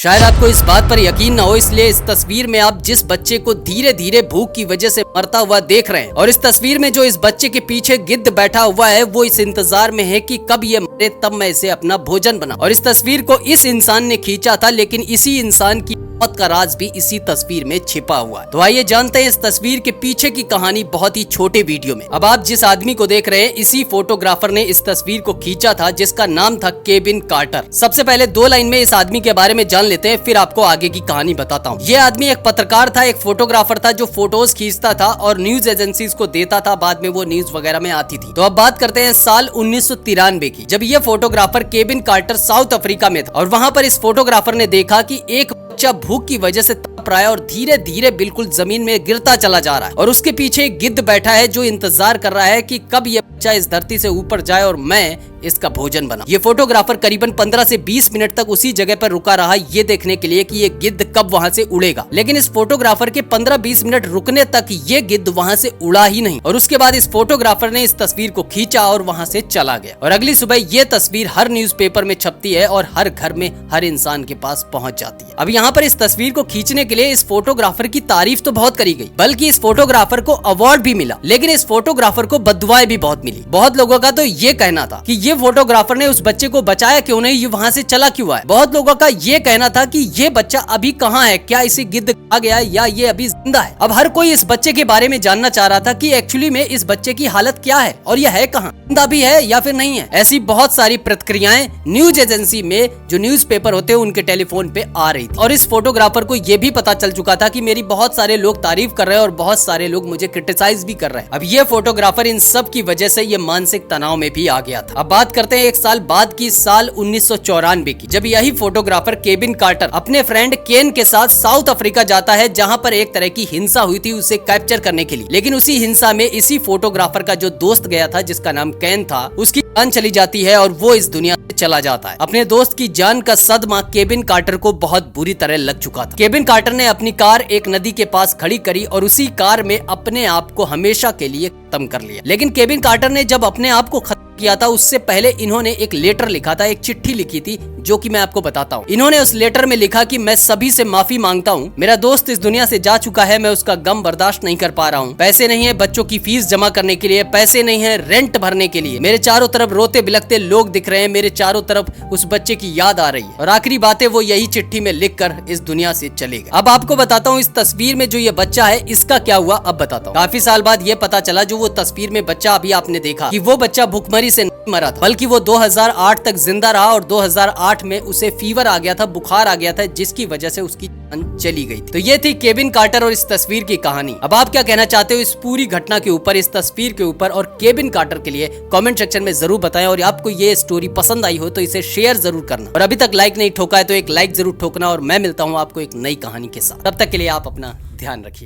शायद आपको इस बात पर यकीन न हो, इसलिए इस तस्वीर में आप जिस बच्चे को धीरे धीरे भूख की वजह से मरता हुआ देख रहे हैं, और इस तस्वीर में जो इस बच्चे के पीछे गिद्ध बैठा हुआ है, वो इस इंतजार में है कि कब ये मरे तब मैं इसे अपना भोजन बनाऊं। और इस तस्वीर को इस इंसान ने खींचा था, लेकिन इसी इंसान की मौत का राज भी इसी तस्वीर में छिपा हुआ है। तो आइए जानते हैं इस तस्वीर के पीछे की कहानी बहुत ही छोटे वीडियो में। अब आप जिस आदमी को देख रहे हैं, इसी फोटोग्राफर ने इस तस्वीर को खींचा था, जिसका नाम था केविन कार्टर। सबसे पहले 2 लाइन में इस आदमी के बारे में जान लेते हैं, फिर आपको आगे की कहानी बताता हूँ। ये आदमी एक पत्रकार था, एक फोटोग्राफर था जो फोटोज खींचता था और न्यूज एजेंसीज को देता था, बाद में वो न्यूज वगैरह में आती थी। तो अब बात करते हैं साल 1993 की, जब ये photographer Kevin Carter South Africa में था, और वहाँ पर इस फोटोग्राफर ने देखा कि एक बच्चा भूख की वजह से तड़प रहा है और धीरे धीरे बिल्कुल जमीन में गिरता चला जा रहा है, और उसके पीछे एक गिद्ध बैठा है जो इंतजार कर रहा है कि कब ये बच्चा इस धरती से ऊपर जाए और मैं इसका भोजन बनाऊं। ये फोटोग्राफर करीबन 15 से 20 मिनट तक उसी जगह पर रुका रहा, ये देखने के लिए कि ये गिद्ध कब वहां से उड़ेगा। लेकिन इस फोटोग्राफर के 15-20 मिनट रुकने तक ये गिद्ध वहां से उड़ा ही नहीं, और उसके बाद इस फोटोग्राफर ने इस तस्वीर को खींचा और वहां से चला गया। और अगली सुबह ये तस्वीर हर न्यूज़पेपर में छपती है और हर घर में हर इंसान के पास पहुंच जाती है। अब यहाँ पर इस तस्वीर को खींचने के लिए इस फोटोग्राफर की तारीफ तो बहुत करी गई, बल्कि इस फोटोग्राफर को अवार्ड भी मिला, लेकिन इस फोटोग्राफर को बददुआएं भी बहुत मिली। बहुत लोगों का तो ये कहना था कि ये फोटोग्राफर ने उस बच्चे को बचाया क्यों नहीं, ये वहां से चला क्यों आया। बहुत लोगों का ये कहना था कि ये बच्चा अभी कहाँ है, क्या इसे गिद्ध खा गया है या ये अभी जिंदा है। अब हर कोई इस बच्चे के बारे में जानना चाह रहा था कि एक्चुअली में इस बच्चे की हालत क्या है और ये है कहाँ, जिंदा भी है या फिर नहीं है। ऐसी बहुत सारी प्रतिक्रियाएं न्यूज एजेंसी में जो न्यूज़पेपर होते हैं उनके टेलीफोन पे आ रही थी, और इस फोटोग्राफर को ये भी पता चल चुका था कि मेरी बहुत सारे लोग तारीफ कर रहे हैं और बहुत सारे लोग मुझे क्रिटिसाइज भी कर रहे हैं। अब ये फोटोग्राफर इन सब की वजह से ये मानसिक तनाव में भी आ गया था। अब बात करते हैं एक साल बाद की, साल 1994 की, जब यही फोटोग्राफर केविन कार्टर अपने फ्रेंड केन के साथ साउथ अफ्रीका जाता है, जहां पर एक तरह की हिंसा हुई थी उसे कैप्चर करने के लिए। लेकिन उसी हिंसा में इसी फोटोग्राफर का जो दोस्त गया था, जिसका नाम केन था, उसकी जान चली जाती है और वो इस दुनिया से चला जाता है। अपने दोस्त की जान का सदमा केविन कार्टर को बहुत बुरी तरह लग चुका था। केविन कार्टर ने अपनी कार एक नदी के पास खड़ी करी और उसी कार में अपने आप को हमेशा के लिए खत्म कर लिया। लेकिन केविन कार्टर ने जब अपने आप को खत्म किया था, उससे पहले इन्होंने एक लेटर लिखा था, एक चिट्ठी लिखी थी, जो कि मैं आपको बताता हूँ। इन्होंने उस लेटर में लिखा कि मैं सभी से माफी मांगता हूँ, मेरा दोस्त इस दुनिया से जा चुका है, मैं उसका गम बर्दाश्त नहीं कर पा रहा हूँ। पैसे नहीं है बच्चों की फीस जमा करने के लिए, पैसे नहीं है रेंट भरने के लिए, मेरे चारों तरफ रोते बिलखते लोग दिख रहे हैं, मेरे चारों तरफ उस बच्चे की याद आ रही है। और आखिरी बातें वो यही चिट्ठी में लिखकर इस दुनिया से चले गए। अब आपको बताता हूँ इस तस्वीर में जो ये बच्चा है, इसका क्या हुआ अब बताता हूँ। काफी साल बाद ये पता चला, जो वो तस्वीर में बच्चा अभी आपने देखा, कि वो बच्चा भूखमरी से नहीं मरा था, बल्कि वो 2008 तक जिंदा रहा, और 2008 में उसे फीवर आ गया था, बुखार आ गया था, जिसकी वजह से उसकी जान चली गई थी। तो ये थी केविन कार्टर और इस तस्वीर की कहानी। अब आप क्या कहना चाहते हो इस पूरी घटना के ऊपर, इस तस्वीर के ऊपर और केविन कार्टर के लिए कमेंट सेक्शन में जरूर बताएं। और आपको ये स्टोरी पसंद आई हो तो इसे शेयर जरूर करना, और अभी तक लाइक नहीं ठोका है तो एक लाइक जरूर ठोकना। और मैं मिलता हूँ आपको एक नई कहानी के साथ, तब तक के लिए आप अपना ध्यान रखिए।